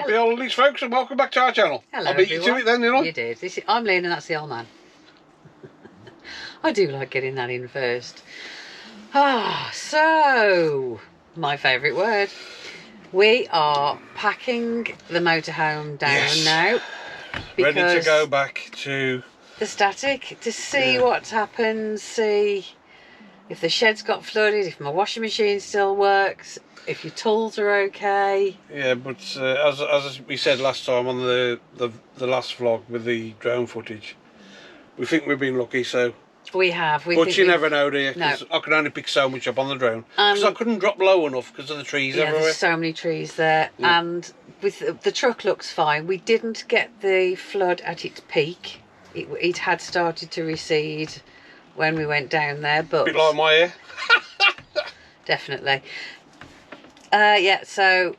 Happy holidays, folks, and welcome back to our channel. Hello, I beat you to it then, didn't I? You did. I'm Lynn and that's the old man. I do like getting that in first. So, my favourite word. We are packing the motorhome down now. Ready to go back to the static, to see what's happened, see if the shed's got flooded, if my washing machine still works, if your tools are okay. Yeah, but as we said last time on the last vlog with the drone footage, we think we've been lucky, so... We have. But you never know, do you? No. 'Cause I can only pick so much up on the drone. Because I couldn't drop low enough because of the trees everywhere. There's so many trees there. Yeah. And with the truck looks fine. We didn't get the flood at its peak. It had started to recede when we went down there, but... A bit like my hair. Definitely. Yeah, so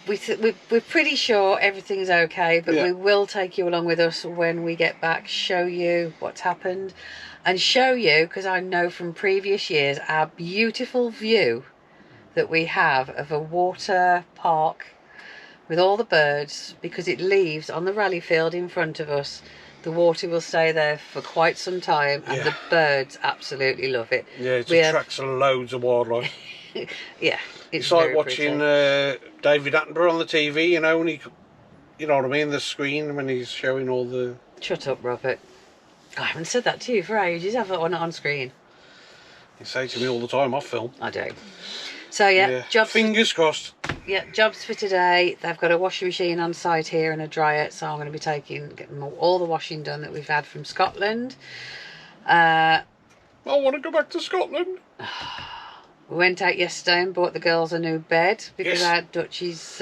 we're pretty sure everything's okay, but we will take you along with us when we get back, show you what's happened, and show you, because I know from previous years, our beautiful view that we have of a water park with all the birds, because it leaves on the rally field in front of us. The water will stay there for quite some time, and the birds absolutely love it. Yeah, it attracts loads of wildlife. Yeah, it's like watching David Attenborough on the TV, you know, when you know what I mean, the screen when he's showing all the... Shut up, Robert. I haven't said that to you for ages, have I? On screen. You say to me all the time off film. I do. So yeah, jobs. Fingers crossed. Yeah, jobs for today. They've got a washing machine on site here and a dryer, so I'm going to be getting all the washing done that we've had from Scotland. I want to go back to Scotland. We went out yesterday and bought the girls a new bed because our Dutchie's...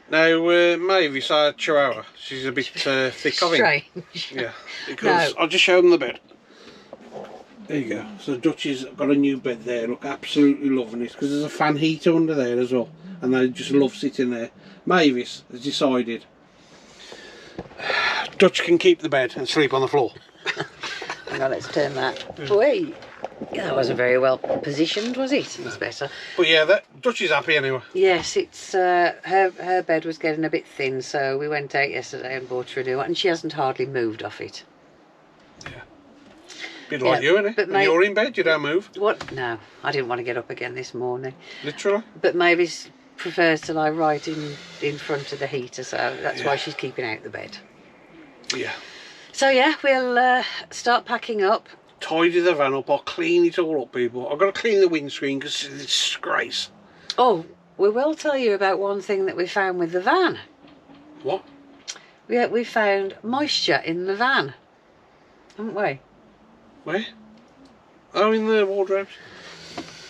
Now, Mavis, our chihuahua, she's a bit thick, I think. Strange. Yeah, because I'll just show them the bed. There you go. So Dutchie's got a new bed there. Look, absolutely loving it, because there's a fan heater under there as well, and they just love sitting there. Mavis has decided Dutch can keep the bed and sleep on the floor. Hang on, let's turn that. Wait. Yeah, that wasn't very well positioned, was it? It's better. But yeah, Dutchie's happy anyway. Yes, it's her bed was getting a bit thin, so we went out yesterday and bought her a new one, and she hasn't hardly moved off it. Yeah. Bit like you, innit? When you're in bed, you don't move. What? No, I didn't want to get up again this morning. Literally. But Mavis prefers to lie right in front of the heater, so that's why she's keeping out the bed. Yeah. So yeah, we'll start packing up. Tidy the van up. I'll clean it all up, people. I've got to clean the windscreen because it's a disgrace. Oh, we will tell you about one thing that we found with the van. What? We found moisture in the van, haven't we? Where? Oh, in the wardrobes.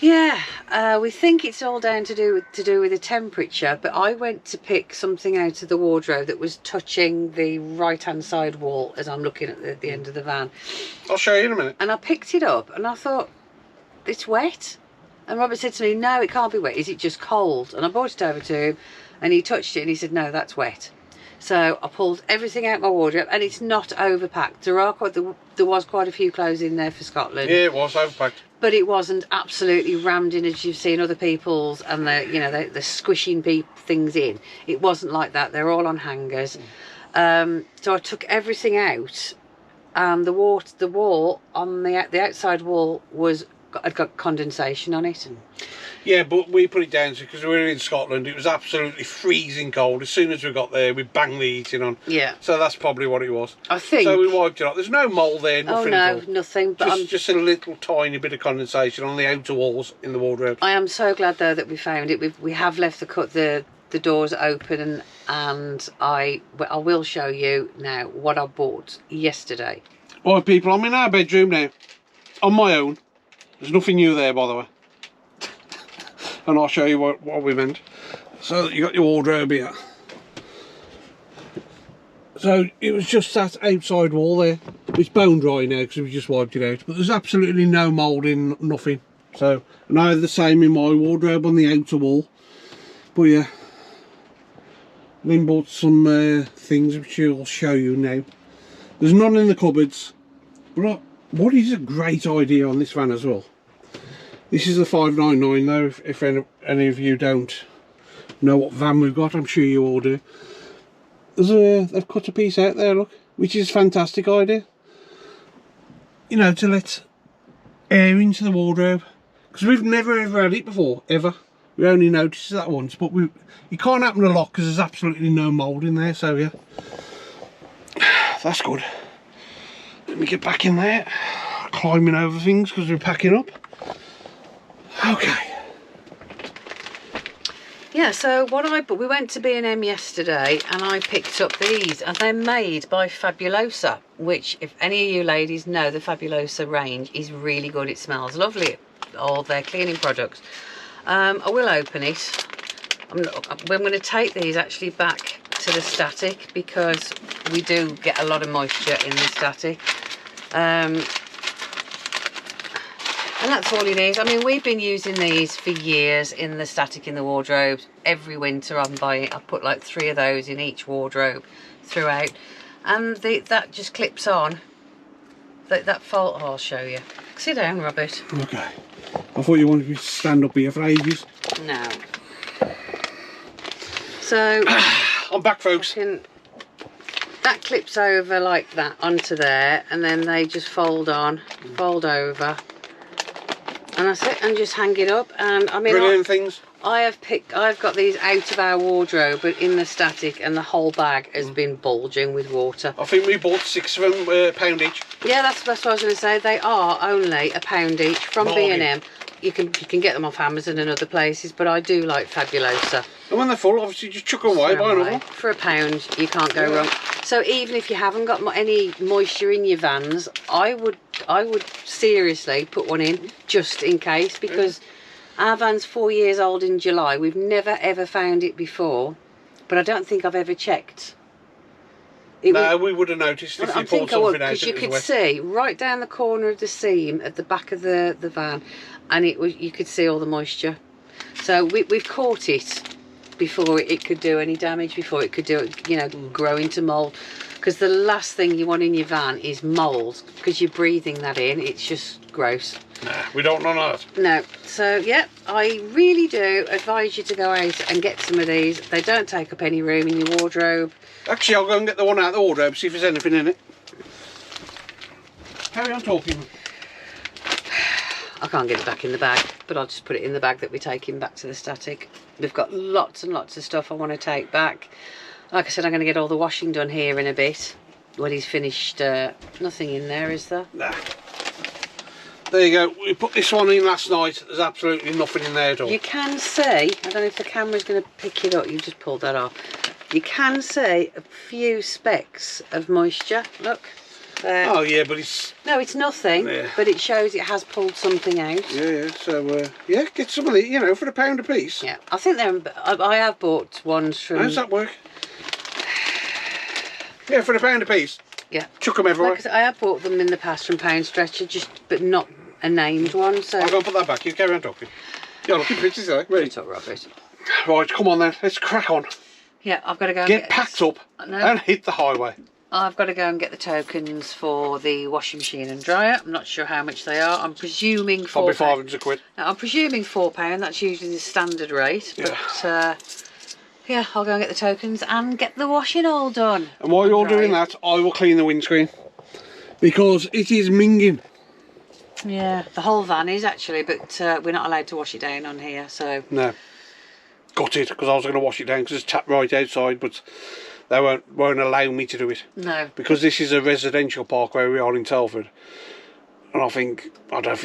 Yeah, we think it's all down to do with the temperature, but I went to pick something out of the wardrobe that was touching the right-hand side wall as I'm looking at the end of the van. I'll show you in a minute. And I picked it up and I thought, it's wet. And Robert said to me, no, it can't be wet. Is it just cold? And I brought it over to him and he touched it and he said, no, that's wet. So I pulled everything out of my wardrobe, and it's not overpacked. There was quite a few clothes in there for Scotland. Yeah, it was overpacked. But it wasn't absolutely rammed in as you've seen other people's, and the squishing things in. It wasn't like that. They're all on hangers. So I took everything out, and the wall on the outside wall had got condensation on it. Yeah, but we put it down because we were in Scotland. It was absolutely freezing cold. As soon as we got there, we banged the heating on. Yeah. So that's probably what it was. I think. So we wiped it off. There's no mould there, nothing at all. Oh, no, nothing. But just a little tiny bit of condensation on the outer walls in the wardrobe. I am so glad, though, that we found it. We have left the doors open, and I will show you now what I bought yesterday. All right, people, I'm in our bedroom now. On my own. There's nothing new there, by the way. And I'll show you what we meant. So you got your wardrobe here. So it was just that outside wall there. It's bone dry now because we just wiped it out. But there's absolutely no mould in, nothing. So, and I had the same in my wardrobe on the outer wall. But yeah. Then bought some things which I'll show you now. There's none in the cupboards. But what is a great idea on this van as well? This is the 599 though, if any of you don't know what van we've got. I'm sure you all do. They've cut a piece out there, look, which is a fantastic idea. You know, to let air into the wardrobe, because we've never ever had it before, ever. We only noticed that once, but it can't happen a lot because there's absolutely no mould in there. So yeah, that's good. Let me get back in there, climbing over things because we're packing up. Okay. Yeah, so we went to B&M yesterday and I picked up these, and they're made by Fabulosa, which, if any of you ladies know, the Fabulosa range is really good. It smells lovely, all their cleaning products. I will open it. We're going to take these actually back to the static because we do get a lot of moisture in the static. And that's all it is. I mean, we've been using these for years in the static in the wardrobe. Every winter I'm buying, I put like 3 of those in each wardrobe throughout. And that just clips on. That fault, I'll show you. Sit down, Robert. Okay. I thought you wanted me to stand up here for ages. No. So... I'm back, folks. That clips over like that onto there, and then they just fold over. And that's it, and just hang it up. And I mean, brilliant things. I've got these out of our wardrobe, but in the static, and the whole bag has been bulging with water. I think we bought 6 of them, £1 each. Yeah, that's what I was going to say. They are only £1 each from B&M. You can get them off Amazon and other places, but I do like Fabulosa. And when they're full, obviously just chuck them away, buy another one. For £1, you can't go wrong. So even if you haven't got any moisture in your vans, I would seriously put one in just in case, because our van's 4 years old in July. We've never ever found it before, but I don't think I've ever checked. We would have noticed if you pulled something out. Because you could see right down the corner of the seam at the back of the van, and you could see all the moisture. So we've caught it before it could do any damage, before it could grow into mould. Because the last thing you want in your van is mould, because you're breathing that in. It's just gross. Nah, we don't know that. No. So yeah, I really do advise you to go out and get some of these. They don't take up any room in your wardrobe. Actually, I'll go and get the one out of the wardrobe, see if there's anything in it. Carry on talking. I can't get it back in the bag, but I'll just put it in the bag that we're taking back to the static. We've got lots and lots of stuff I want to take back. Like I said, I'm going to get all the washing done here in a bit. When he's finished, nothing in there, is there? Nah. There you go. We put this one in last night. There's absolutely nothing in there at all. You can see, I don't know if the camera's going to pick it up. You just pulled that off. You can see a few specks of moisture. Look. There. Oh yeah, but it's... No, it's nothing, but it shows it has pulled something out. Yeah, so, yeah, get some of these, for £1 a piece. Yeah, I think I have bought ones from... How does that work? Yeah, for £1 a piece. Yeah. Chuck them everywhere. Like I have bought them in the past from Pound Stretcher, but not a named one, so... I'll go and put that back, you carry on talking. You're looking pretty, silly. Ready? Shut up, Robert. Right, come on then, let's crack on. Yeah, I've got to go and get packed up and hit the highway. I've got to go and get the tokens for the washing machine and dryer. I'm not sure how much they are. I'm presuming £4. Probably £500. Now, I'm presuming £4. That's usually the standard rate. Yeah. But yeah, I'll go and get the tokens and get the washing all done. And while you're doing that, I will clean the windscreen because it is minging. Yeah, the whole van is actually, but we're not allowed to wash it down on here, so... No. Got it, because I was going to wash it down because it's tapped right outside, but they won't allow me to do it. No. Because this is a residential park where we are in Telford. And I don't think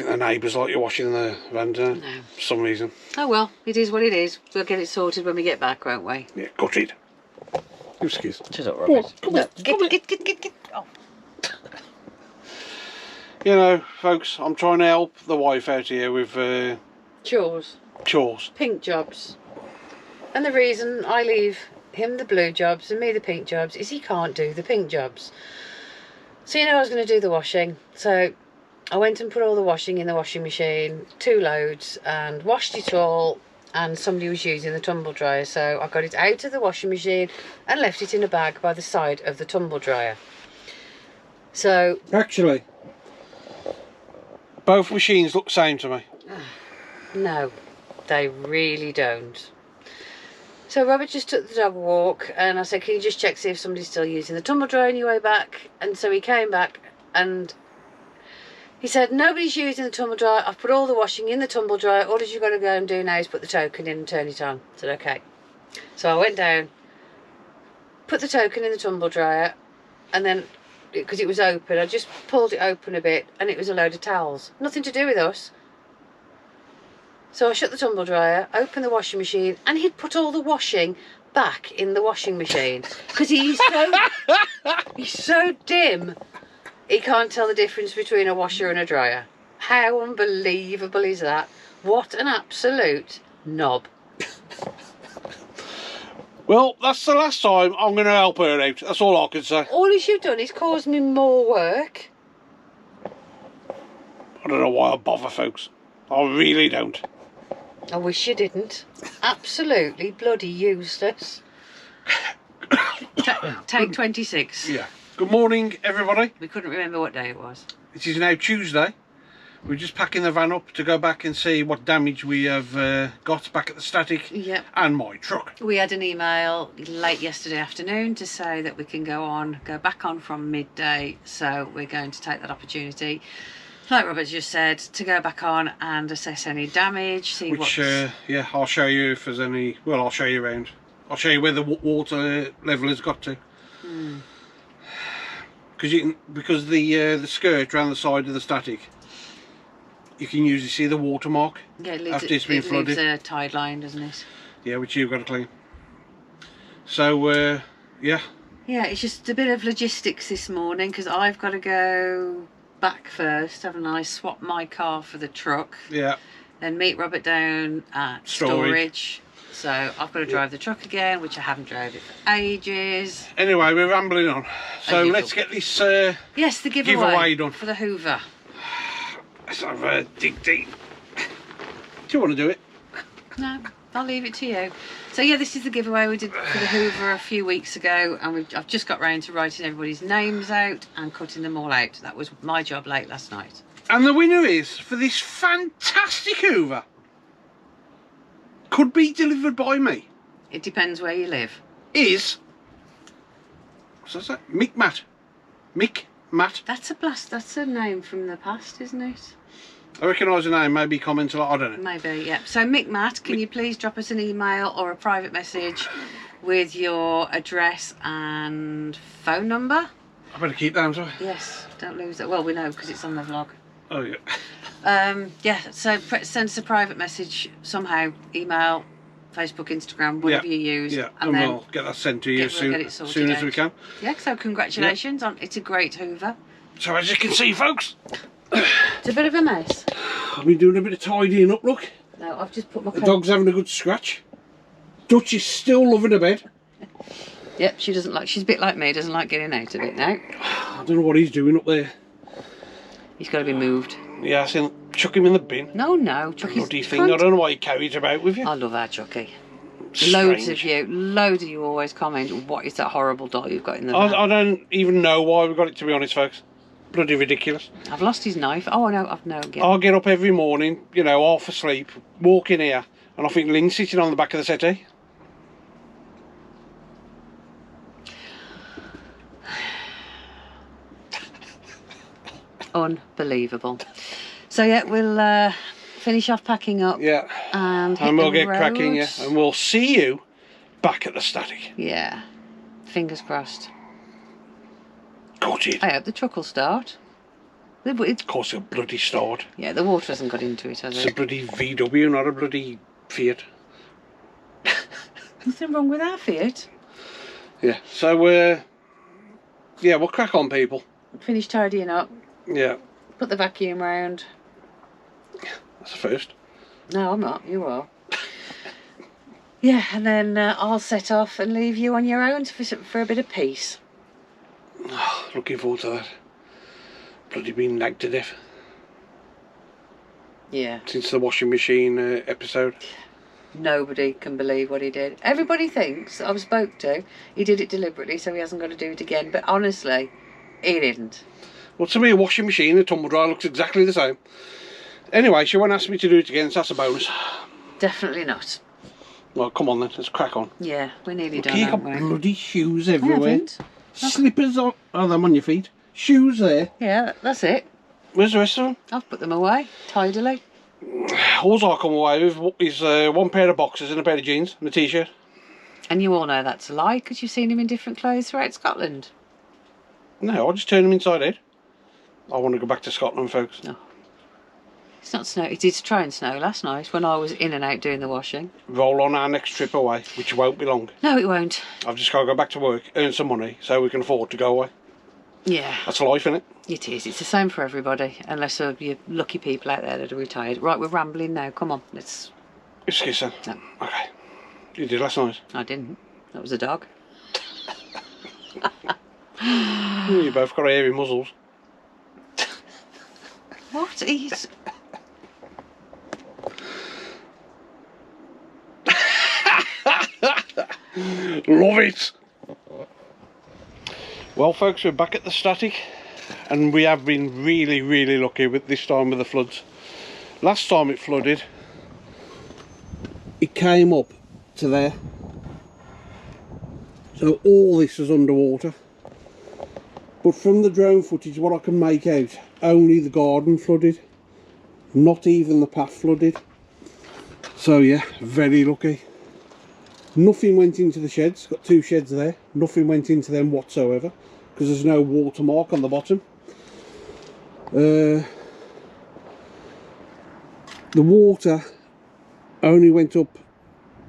the neighbours like you washing the van down for some reason. Oh well, it is what it is. We'll get it sorted when we get back, won't we? Yeah, got it. Excuse. Shut up, Robert. Come on. Get. Oh. Folks, I'm trying to help the wife out here with Chores. Pink jobs. And the reason I leave him the blue jobs and me the pink jobs is he can't do the pink jobs. So I was going to do the washing. So I went and put all the washing in the washing machine, 2 loads, and washed it all. And somebody was using the tumble dryer, so I got it out of the washing machine and left it in a bag by the side of the tumble dryer. So actually, both machines look the same to me. No, they really don't. So Robert just took the dog a walk, and I said, can you just check, see if somebody's still using the tumble dryer on your way back? And so he came back, and he said, nobody's using the tumble dryer. I've put all the washing in the tumble dryer. All you've got to go and do now is put the token in and turn it on. I said, okay. So I went down, put the token in the tumble dryer, and then, because it was open, I just pulled it open a bit, and it was a load of towels. Nothing to do with us. So I shut the tumble dryer, opened the washing machine, and he'd put all the washing back in the washing machine. Because he's so dim, he can't tell the difference between a washer and a dryer. How unbelievable is that? What an absolute knob. Well, that's the last time I'm going to help her out. That's all I can say. All you've done is caused me more work. I don't know why I bother, folks. I really don't. I wish you didn't. Absolutely bloody useless. Take 26. Yeah. Good morning, everybody. We couldn't remember what day it was. It is now Tuesday. We're just packing the van up to go back and see what damage we have got back at the static. Yep. And my truck. We had an email late yesterday afternoon to say that we can go back on from midday. So we're going to take that opportunity, like Robert just said, to go back on and assess any damage, see yeah, I'll show you if there's any. Well, I'll show you around. I'll show you where the water level has got to. Because the skirt around the side of the static, you can usually see the watermark. Yeah, it leaves, after it's been flooded. It leaves a tide line, doesn't it? Yeah, which you've got to clean. So yeah. Yeah, it's just a bit of logistics this morning because I've got to go back first, haven't I? Swap my car for the truck. Yeah. Then meet Robert down at storage. So I've got to drive the truck again, which I haven't drove it for ages. Anyway, we're rambling on. So let's get this yes, the giveaway done for the Hoover. Let's have a dig deep. Do you want to do it? No, I'll leave it to you. So yeah, this is the giveaway we did for the Hoover a few weeks ago, and I've just got round to writing everybody's names out and cutting them all out. That was my job late last night. And the winner is, for this fantastic Hoover, could be delivered by me. It depends where you live. Is, what's that? Mick Matt. Mick Matt. That's a blast. That's a name from the past, isn't it? I recognise the name, maybe comment a lot, I don't know. Maybe, yeah. So Mick Matt, can you please drop us an email or a private message with your address and phone number? I better keep that, haven't I? Yes, don't lose it. Well, we know because it's on the vlog. Oh yeah. Yeah, so send us a private message somehow, email, Facebook, Instagram, whatever you use. Yeah, and then we'll get that sent to you as soon as we can. Yeah, so congratulations on it's a great Hoover. So as you can see, folks, it's a bit of a mess. I've been doing a bit of tidying up, look. No, I've just put my The dog's having a good scratch. Dutch is still loving her bed. Yep, she's a bit like me, doesn't like getting out of it now. I don't know what he's doing up there. He's got to be moved. Yeah, I said chuck him in the bin. No, Chucky's bloody thing. I don't know why he carries about with you. I love our Chucky. Strange. Loads of you always comment, what is that horrible doll you've got in the van? I don't even know why we got it, to be honest, folks. Bloody ridiculous. I've lost his knife. Oh, no, I've no. I'll get up every morning, you know, half asleep, walk in here, and I think Lynn's sitting on the back of the settee. Unbelievable. So yeah, we'll finish off packing up. Yeah. And we'll get cracking, yeah. And we'll see you back at the static. Yeah. Fingers crossed. Got it. I hope the truck will start. Of course it'll bloody start. Yeah, the water hasn't got into it, has it? It's a bloody VW, not a bloody Fiat. Nothing wrong with our Fiat. Yeah. So yeah, we'll crack on, people. Finish tidying up. Yeah. Put the vacuum round. That's the first. No, I'm not. You are. Yeah, and then I'll set off and leave you on your own for a bit of peace. Oh, looking forward to that. Bloody been nagged to death. Yeah. Since the washing machine episode. Nobody can believe what he did. Everybody thinks, I've spoke to, he did it deliberately so he hasn't got to do it again. But honestly, he didn't. Well, to me, a washing machine and a tumble dryer looks exactly the same. Anyway, she won't ask me to do it again, so that's a bonus. Definitely not. Well, come on then, let's crack on. Yeah, we're nearly done, You aren't got we? bloody shoes I everywhere. haven't. Slippers on. Oh, them on your feet. Shoes there. Yeah, that's it. Where's the rest of them? I've put them away tidily. All I come away with is one pair of boxers and a pair of jeans and a t-shirt. And you all know that's a lie because you've seen him in different clothes throughout Scotland. No, I'll just turn them inside out. I want to go back to Scotland, folks. No. It's not snow. It did try and snow last night when I was in and out doing the washing. Roll on our next trip away, which won't be long. No, it won't. I've just got to go back to work, earn some money, so we can afford to go away. Yeah. That's life, innit? It is. It's the same for everybody, unless you lucky people out there that are retired. Right, we're rambling now. Come on, let's... Excuse me. No. Okay. You did last night? I didn't. That was a dog. You both got hairy muzzles. What is... Love it! Well, folks, we're back at the static, and we have been really, really lucky with this time with the floods. Last time it flooded, it came up to there, so all this was underwater. But from the drone footage, what I can make out, only the garden flooded, not even the path flooded. So yeah, very lucky. Nothing went into the sheds. Got 2 sheds there. Nothing went into them whatsoever because there's no watermark on the bottom. The water only went up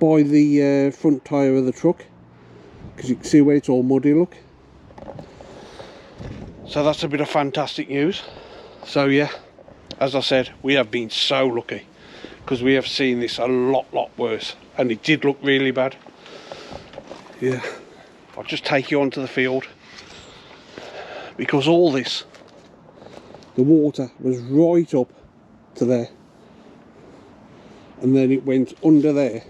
by the front tyre of the truck because you can see where it's all muddy, look. So that's a bit of fantastic news. So yeah, as I said, we have been so lucky because we have seen this a lot worse, and it did look really bad. Yeah, I'll just take you onto the field because all this, the water was right up to there, and then it went under there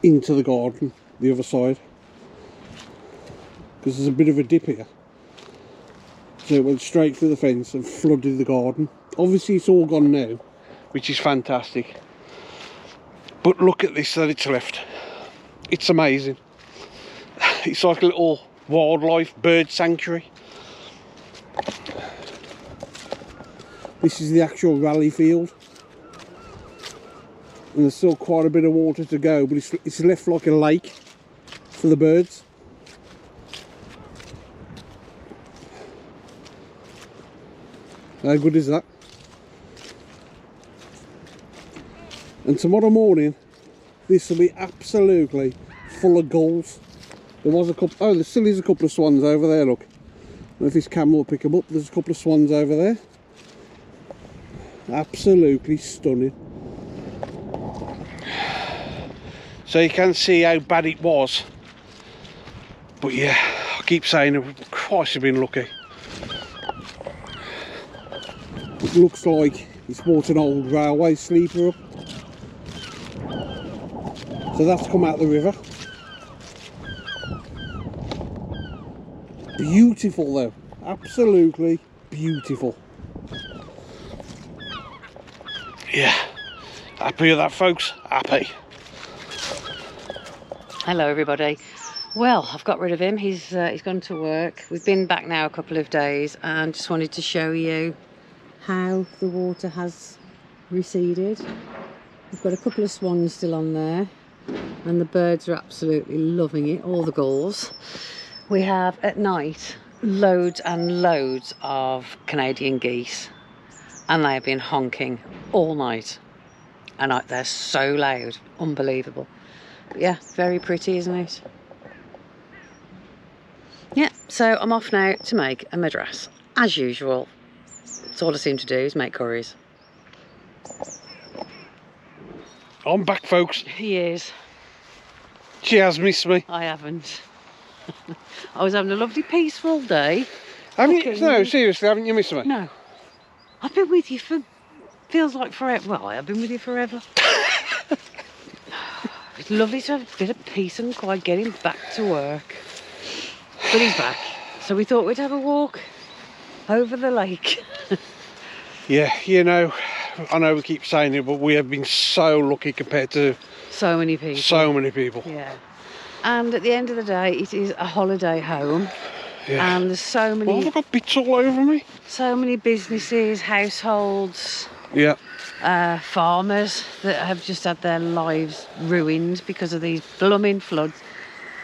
into the garden the other side because there's a bit of a dip here, so it went straight through the fence and flooded the garden. Obviously it's all gone now, which is fantastic, but look at this that it's left. It's amazing. It's like a little wildlife bird sanctuary. This is the actual rally field, and there's still quite a bit of water to go, but it's left like a lake for the birds. How good is that? And tomorrow morning this will be absolutely full of gulls. There was a couple, oh, there still is a couple of swans over there, look. I don't know if this camera will pick them up. There's a couple of swans over there. Absolutely stunning. So you can see how bad it was. But yeah, I keep saying, Christ, I've been lucky. It looks like it's brought an old railway sleeper up. So that's come out the river. Beautiful though, absolutely beautiful. Yeah, happy with that, folks, happy. Hello everybody. Well, I've got rid of him. He's gone to work. We've been back now a couple of days and just wanted to show you how the water has receded. We've got a couple of swans still on there and the birds are absolutely loving it, all the gulls. We have at night loads and loads of Canadian geese, and they have been honking all night, and they're so loud, unbelievable. But yeah, very pretty, isn't it? Yeah, so I'm off now to make a madras as usual. That's all I seem to do is make curries. I'm back, folks. He is. She has missed me. I haven't. I was having a lovely peaceful day. Haven't you? No, seriously, haven't you missed me? No. I've been with you for, feels like forever. Well, I have been with you forever. It's lovely to have a bit of peace and quiet, getting back to work. But he's back. So we thought we'd have a walk over the lake. Yeah, you know, I know we keep saying it, but we have been so lucky compared to so many people. So many people. Yeah. And at the end of the day, it is a holiday home. Yeah. And there's so many... Oh, I've got bits all over me. So many businesses, households, yeah, farmers that have just had their lives ruined because of these blooming floods.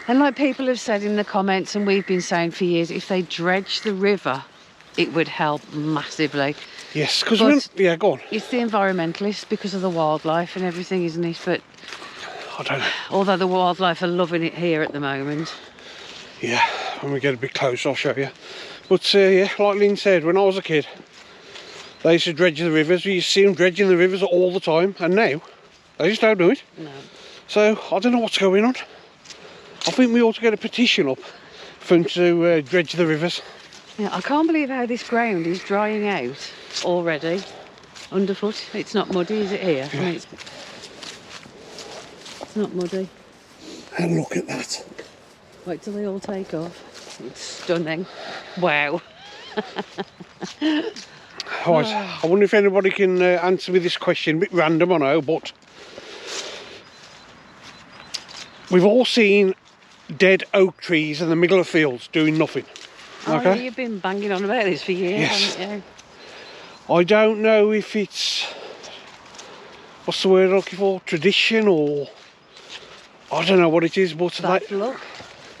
And like people have said in the comments, and we've been saying for years, if they dredge the river, it would help massively. Yes, because yeah, go on. It's the environmentalists because of the wildlife and everything, isn't it? But I don't know. Although the wildlife are loving it here at the moment. Yeah, when we get a bit closer, I'll show you. But yeah, like Lynn said, when I was a kid, they used to dredge the rivers. We used to see them dredging the rivers all the time, and now they just don't do it. No. So I don't know what's going on. I think we ought to get a petition up for them to dredge the rivers. Yeah, I can't believe how this ground is drying out already underfoot. It's not muddy, is it here? Yeah. I mean, it's not muddy. And look at that. Wait till they all take off. It's stunning. Wow. Right, I wonder if anybody can answer me this question. A bit random, I know, but we've all seen dead oak trees in the middle of fields doing nothing. Okay? Oh, you've been banging on about this for years, Yes. haven't you? I don't know if it's, what's the word I'm looking for, tradition, or I don't know what it is, but Bad luck.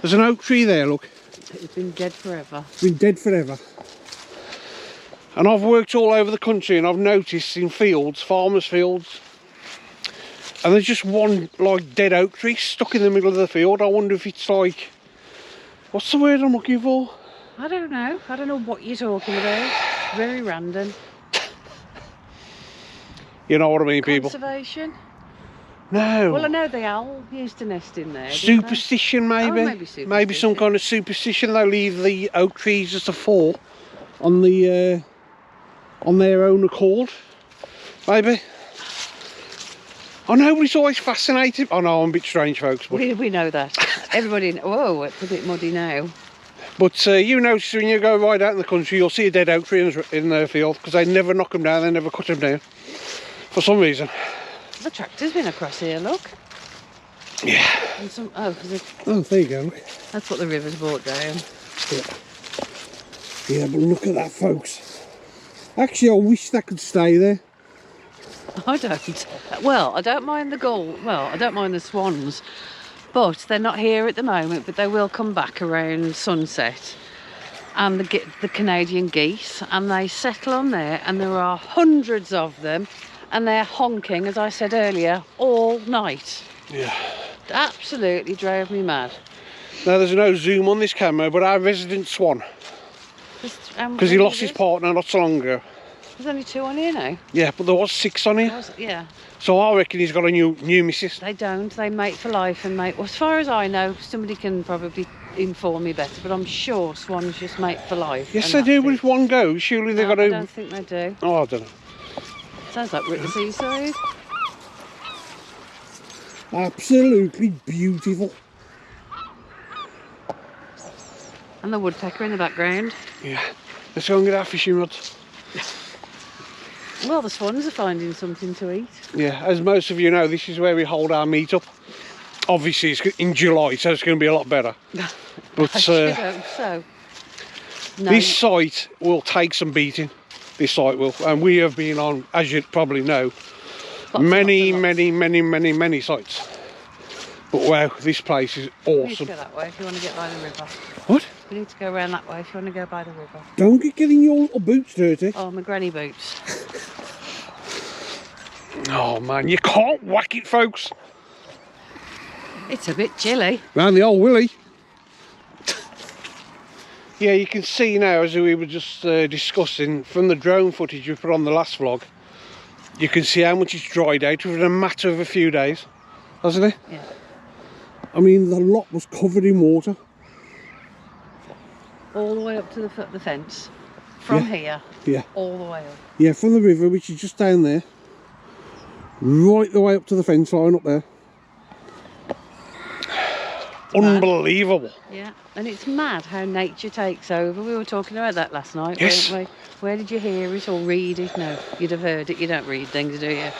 there's an oak tree there, look. It's been dead forever. It's been dead forever. And I've worked all over the country, and I've noticed in fields, farmers' fields, and there's just one like dead oak tree stuck in the middle of the field. I wonder if it's like, what's the word I'm looking for? I don't know. I don't know what you're talking about. Very random. You know what I mean, people? Conservation? No. Well, I know the owl used to nest in there. didn't Superstition, maybe. Oh, maybe superstition. Maybe some kind of superstition. They leave the oak trees just to fall on the on their own accord. Maybe. I know, but it's always fascinating. I know I'm a bit strange, folks, but we know that. Everybody. Whoa, it's a bit muddy now. But you notice when you go right out in the country, you'll see a dead oak tree in the field because they never knock them down, they never cut them down for some reason. The tractor's been across here, look. Yeah. And some, oh, There you go. Look. that's what the river's brought down. Yeah, but look at that, folks. Actually, I wish that could stay there. I don't. Well, I don't mind the gull. Well, I don't mind the swans. But they're not here at the moment, but they will come back around sunset. And the Canadian geese, and they settle on there, and there are hundreds of them, and they're honking, as I said earlier, all night. Yeah. It absolutely drove me mad. Now, there's no zoom on this camera, but our resident swan, because he lost his partner not so long ago. There's only 2 on here now. Yeah, but there was 6 on here. Yeah. So I reckon he's got a new missus. They don't. They mate for life and mate. Well, as far as I know, somebody can probably inform me better, but I'm sure swans just mate for life. Yes, they do, but if one goes, surely they've got to... I don't think they do. Oh, I don't know. Sounds like we're at the seaside. Absolutely beautiful. And the woodpecker in the background. Yeah. Let's go and get our fishing rods. Well, the swans are finding something to eat. Yeah, as most of you know, this is where we hold our meet up. Obviously, it's in July, so it's going to be a lot better. But I should hope so. No. This site will take some beating. This site will. And we have been on, as you probably know, many sites. But wow, this place is awesome. We need to go that way if you want to get by the river. What? We need to go around that way if you want to go by the river. Don't get getting your little boots dirty. Oh, my granny boots. Oh man, you can't whack it, folks. It's a bit chilly. Round the old willy. Yeah, you can see now, as we were just discussing, from the drone footage we put on the last vlog, you can see how much it's dried out within a matter of a few days, hasn't it? Yeah. I mean, the lot was covered in water. All the way up to the fence. From here. Yeah. All the way up. Yeah, from the river, which is just down there, right the way up to the fence line up there. Unbelievable. Yeah, and it's mad how nature takes over. We were talking about that last night, Yes. weren't we? Where did you hear it or read it? No, you'd have heard it. You don't read things, do you?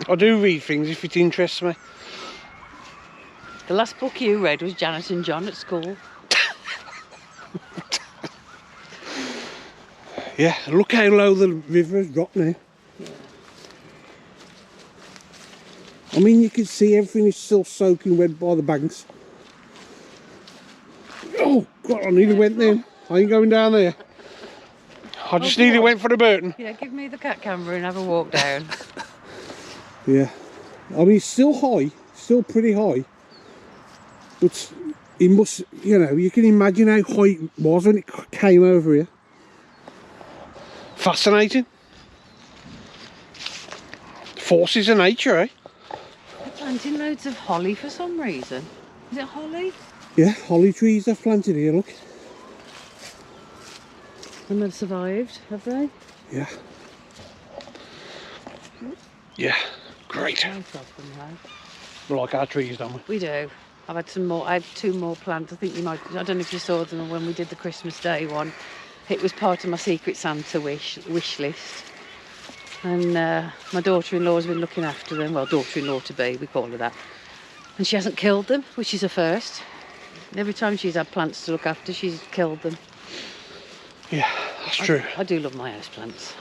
I do read things if it interests me. The last book you read was Janet and John at school. Yeah, look how low the river has dropped now. I mean, you can see everything is still soaking wet by the banks. Oh, God, I nearly went there. I ain't going down there. I just nearly went for the Burton. Yeah, give me the cat camera and have a walk down. Yeah. I mean, it's still high, still pretty high. But it must, you know, you can imagine how high it was when it came over here. Fascinating. Forces of nature, eh? They're planting loads of holly for some reason. Is it holly? Yeah, holly trees are planted here, look. And they've survived, have they? Yeah. Yeah, great. Most of them have. We like our trees, don't we? We do. I've had some more. I had 2 more plants. I think you might. I don't know if you saw them when we did the Christmas Day one. It was part of my Secret Santa wish list. And my daughter-in-law's been looking after them. Well, daughter-in-law to be, we call her that. And she hasn't killed them, which is a first. Every time she's had plants to look after, she's killed them. Yeah, that's true. I do love my house plants.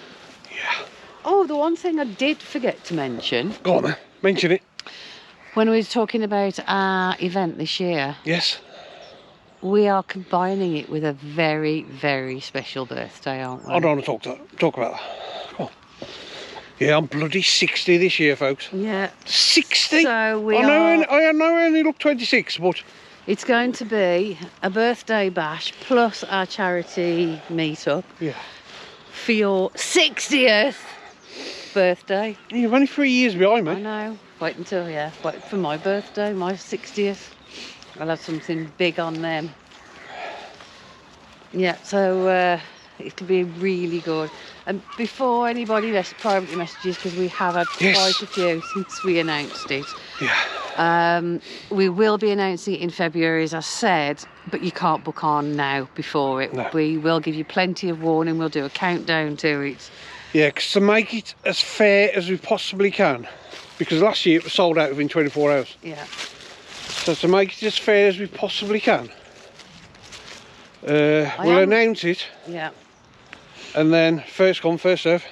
Yeah. Oh, the one thing I did forget to mention. Go on then, mention it. When we were talking about our event this year, Yes. we are combining it with a very, very special birthday, aren't we? I don't want to talk about that. Come on. Yeah, I'm bloody 60 this year, folks. Yeah. 60? So we I know I only look 26, but... It's going to be a birthday bash plus our charity meet-up Yeah. for your 60th birthday. You're only 3 years behind I me. know. Wait until, wait for my birthday, my 60th. I'll have something big on them. Yeah, so it'll be really good. And before anybody privately messages, because we have had quite a few since we announced it. Yeah. We will be announcing it in February, as I said, but you can't book on now before it. No. We will give you plenty of warning. We'll do a countdown to it. Yeah, because to make it as fair as we possibly can, because last year it was sold out within 24 hours. Yeah. So to make it as fair as we possibly can, we'll announce it. Yeah. And then first come, first serve.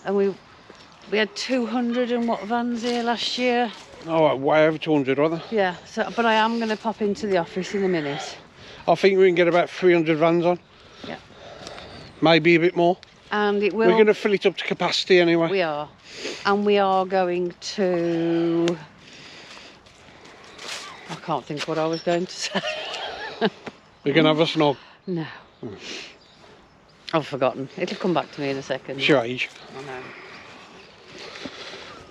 And we had 200 and what vans here last year. Oh, way over 200, aren't they? Yeah. So, but I am going to pop into the office in a minute. I think we can get about 300 vans on. Yeah. Maybe a bit more. And it will. We're going to fill it up to capacity anyway. We are. And we are going to... I can't think what I was going to say. We're going to have a snog. No. I've forgotten. It'll come back to me in a second. It's your age. I know.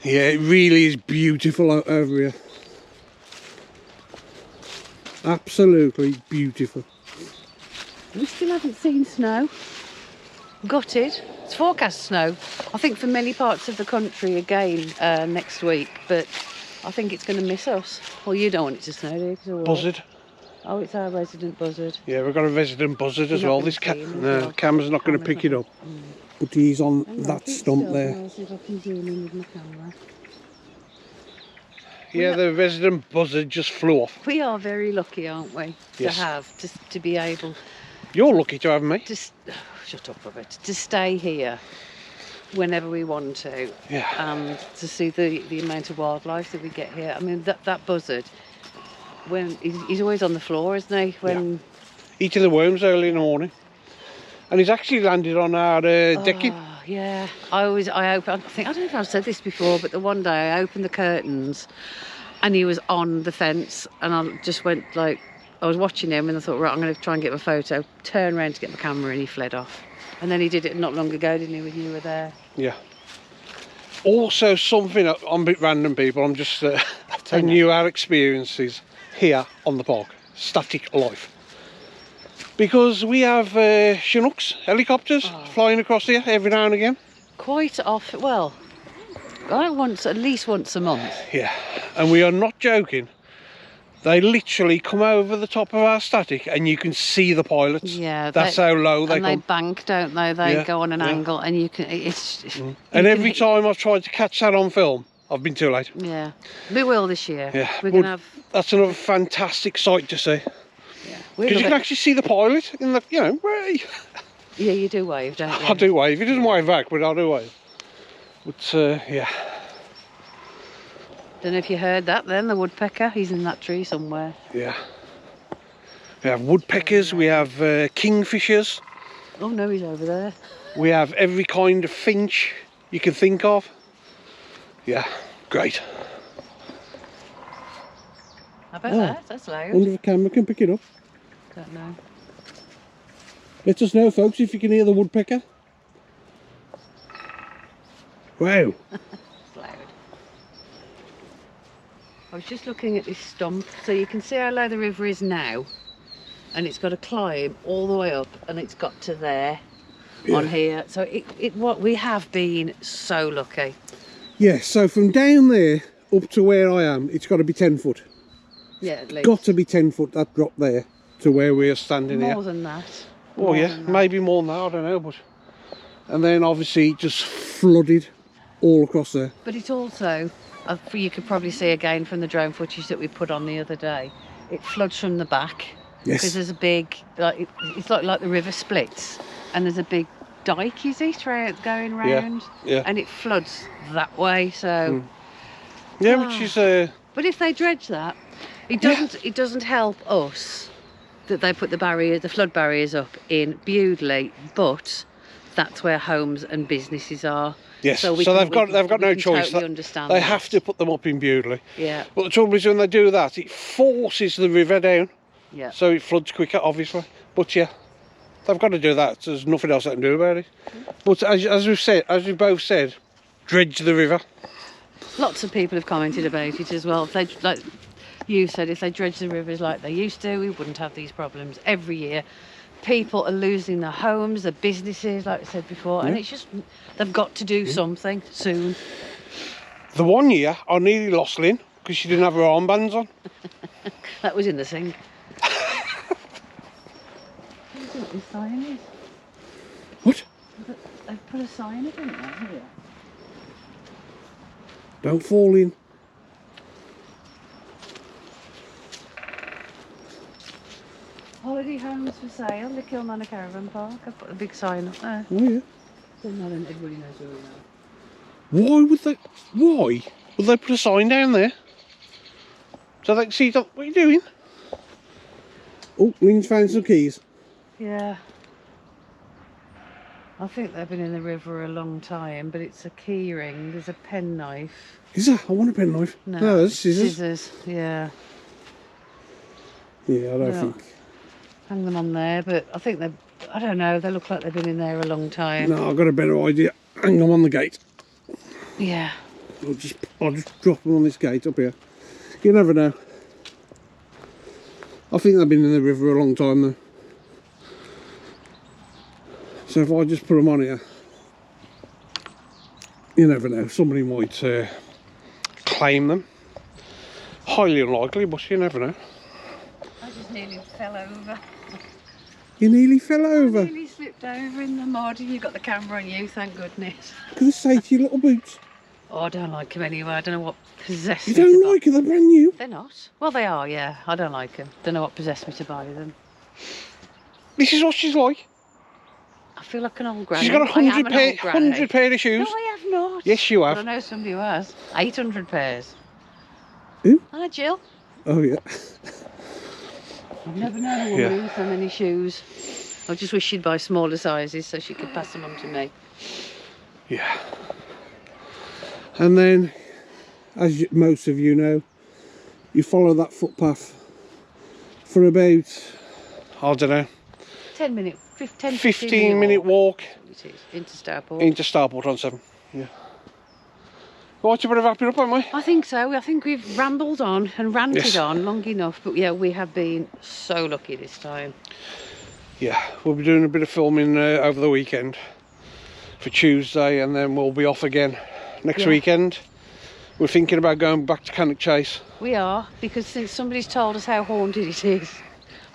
Yeah, it really is beautiful over here. Absolutely beautiful. We still haven't seen snow. Gutted. It's forecast snow. I think for many parts of the country again next week, but I think it's going to miss us. Well, you don't want it to snow, do you? 'Cause of what? Buzzard. Oh, it's our resident buzzard. Yeah, we've got a resident buzzard as You're well. not This gonna see him as no, well. camera's not going to Camera's pick it not up. But he's on Hang on, that keep stump still, there. and I'll see if I can zoom in with my camera. Yeah, the resident buzzard just flew off. We are very lucky, aren't we? Yes. To have, to be able You're lucky to have me. to... shut up, Robert. To stay here whenever we want to. Yeah. And to see the amount of wildlife that we get here. I mean, that buzzard, when he's always on the floor, isn't he? When Eating the worms early in the morning. And he's actually landed on our decking. Oh, yeah. I don't know if I've said this before, but the one day I opened the curtains and he was on the fence, and I just went like, I was watching him and I thought, right, I'm going to try and get my photo, turn around to get my camera, and he fled off. And then he did it not long ago, didn't he, when you were there? Yeah. Also, something, I'm a bit random, people, I'm just telling you our experiences here on the park. Static life. Because we have Chinooks, helicopters, flying across here every now and again. Quite often, well, at least once a month. Yeah, and we are not joking. They literally come over the top of our static and you can see the pilots. Yeah, that's how low they and come. they bank, don't they? They go on an angle, and you can. And every time I've tried to catch that on film, I've been too late. Yeah, we will this year. Yeah, we're gonna have. That's another fantastic sight to see. Yeah, because you can actually see the pilot in the, you know, way. Yeah, you do wave, don't you? I do wave. He doesn't wave back, but I do wave. But yeah. Don't know if you heard that then, the woodpecker, he's in that tree somewhere. Yeah. We have woodpeckers, we have kingfishers. Oh no, he's over there. We have every kind of finch you can think of. Yeah, great. How about that? That's loud. I wonder if the camera can pick it up. Don't know. Let us know, folks, if you can hear the woodpecker. Wow. It's loud. I was just looking at this stump, so you can see how low the river is now, and it's got to climb all the way up, and it's got to there on here. So what we have been so lucky. Yeah, so from down there up to where I am, it's got to be 10 foot. Yeah, at least. Got to be 10 foot, that drop there to where we are standing here. More than that. Oh yeah, maybe more than that, I don't know, but and then obviously it just flooded all across there. But it's also, you could probably see again from the drone footage that we put on the other day, it floods from the back. Yes. Because there's a big, like, it's like the river splits, and there's a big dike, is it, going round? Yeah. And it floods that way, so. Yeah, which is. But if they dredge that, it doesn't help us that they put the flood barriers up in Bewdley, but that's where homes and businesses are. Yes, so they've got no choice. Totally understand they that. have to put them up in Bewdley. Yeah. But the trouble is when they do that, it forces the river down. Yeah. So it floods quicker, obviously. But yeah, they've got to do that. So there's nothing else they can do about it. But as we've both said, dredge the river. Lots of people have commented about it as well. If they, like you said, if they dredge the rivers like they used to, we wouldn't have these problems every year. People are losing their homes, their businesses, like I said before, and it's just, they've got to do something soon. The one year, I nearly lost Lynn because she didn't have her armbands on. That was in the sink. What this sign is? What? They've put a sign up in there, here. Don't fall in. Holiday homes for sale, the Kilmanor Caravan Park. I've put a big sign up there. Oh yeah. So not everybody knows where we are. Why would they put a sign down there? So they can see, what are you doing? Oh, Lynn's found some keys. Yeah. I think they've been in the river a long time, but it's a key ring. There's a penknife. Is that? I want a penknife. No, there's scissors. Scissors, yeah. Yeah, I don't think. Hang them on there, but I think I don't know, they look like they've been in there a long time. No, I've got a better idea. Hang them on the gate. Yeah. I'll just drop them on this gate up here. You never know. I think they've been in the river a long time though. So if I just put them on here, you never know. Somebody might claim them. Highly unlikely, but you never know. I just nearly fell over. You nearly fell over? I nearly slipped over in the mud, and you got the camera on you, thank goodness. Can I say to your little boots? Oh, I don't like them anyway. I don't know what possessed me. You don't like them? They're brand new. They're not. Well, they are, yeah. I don't like them. Don't know what possessed me to buy them. This is what she's like. I feel like an old granny. She's got 100 pair of shoes. No, I have not. Yes, you have. But I know somebody who has. 800 pairs. Who? Hi, Jill. Oh, yeah. I've never known a woman with so many shoes. I just wish she'd buy smaller sizes so she could pass them on to me. Yeah. And then, as most of you know, you follow that footpath for about, I don't know, 15 minute walk into Starport. Into Starport on 7. Yeah. Right, you better wrap it up, haven't we? I think so. I think we've rambled on and ranted on long enough, but yeah, we have been so lucky this time. Yeah, we'll be doing a bit of filming over the weekend for Tuesday, and then we'll be off again next weekend. we're thinking about going back to Cannock Chase. We are, because since somebody's told us how haunted it is,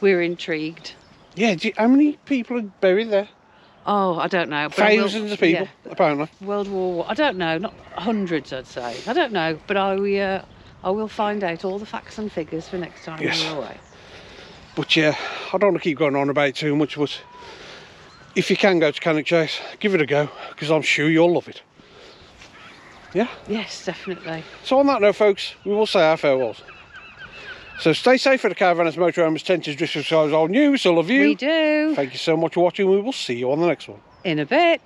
we're intrigued. Yeah, how many people are buried there? Oh, I don't know. But Thousands of people, apparently. World War I don't know, not hundreds, I'd say. I don't know, but I will find out all the facts and figures for next time we're away. But yeah, I don't want to keep going on about it too much, but if you can go to Cannock Chase, give it a go, because I'm sure you'll love it. Yeah? Yes, definitely. So on that note, folks, we will say our farewells. So stay safe for the caravanners, motorhomes, tenters, drifters, guys, all new. So love you. We do. Thank you so much for watching. We will see you on the next one. In a bit.